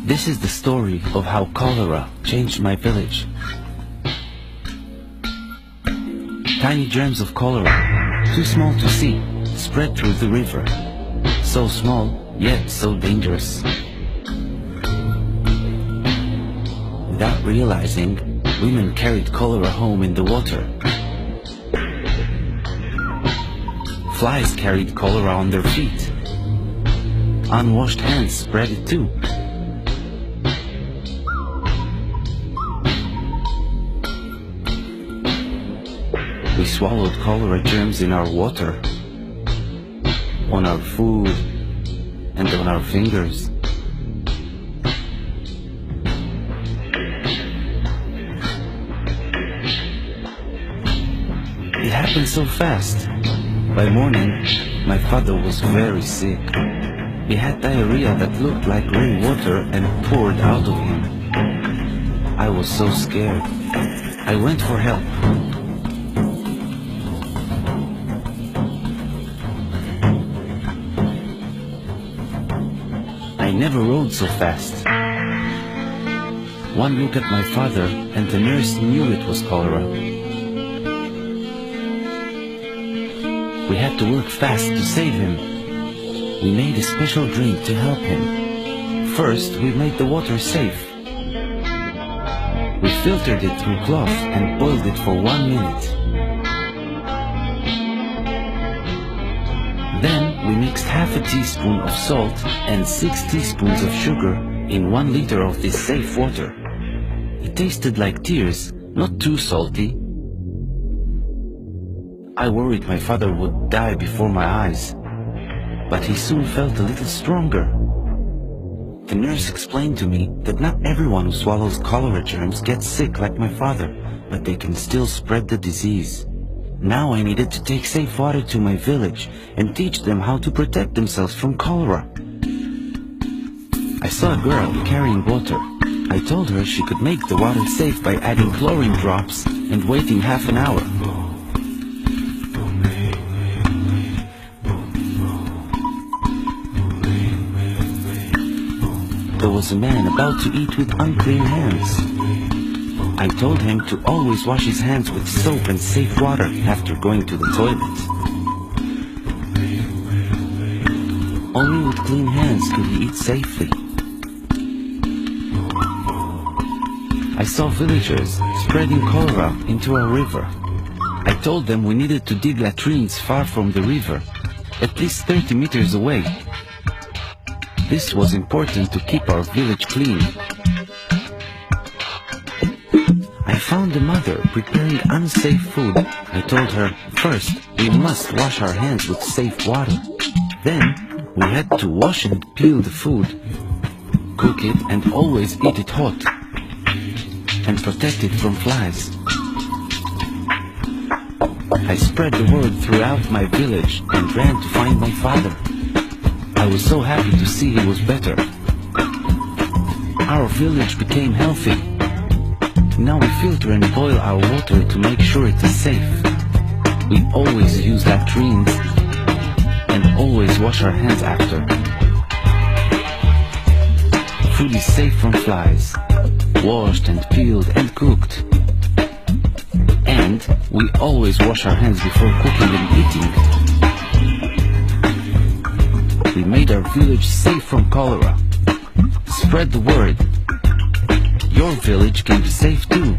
This is the story of how cholera changed my village. Tiny germs of cholera, too small to see, spread through the river. So small, yet so dangerous. Without realizing, women carried cholera home in the water. Flies carried cholera on their feet. Unwashed hands spread it too. We swallowed cholera germs in our water, on our food, and on our fingers. It happened so fast. By morning, my father was very sick. He had diarrhea that looked like rainwater and poured out of him. I was so scared. I went for help. I never rode so fast. One look at my father and the nurse knew it was cholera. We had to work fast to save him. We made a special drink to help him. First, we made the water safe. We filtered it through cloth and boiled it for 1 minute. Then, we mixed half a teaspoon of salt and 6 teaspoons of sugar in 1 liter of this safe water. It tasted like tears, not too salty. I worried my father would die before my eyes, but he soon felt a little stronger. The nurse explained to me that not everyone who swallows cholera germs gets sick like my father, but they can still spread the disease. Now I needed to take safe water to my village and teach them how to protect themselves from cholera. I saw a girl carrying water. I told her she could make the water safe by adding chlorine drops and waiting half an hour. There was a man about to eat with unclean hands. I told him to always wash his hands with soap and safe water after going to the toilet. Only with clean hands could he eat safely. I saw villagers spreading cholera into our river. I told them we needed to dig latrines far from the river, at least 30 meters away. This was important to keep our village clean. I found a mother preparing unsafe food. I told her, first, we must wash our hands with safe water. Then, we had to wash and peel the food, cook it and always eat it hot, and protect it from flies. I spread the word throughout my village and ran to find my father. I was so happy to see he was better. Our village became healthy. Now we filter and boil our water to make sure it is safe. We always use latrines and always wash our hands after. Food is safe from flies, washed and peeled and cooked. And we always wash our hands before cooking and eating. We made our village safe from cholera. Spread the word. Your village can be safe too.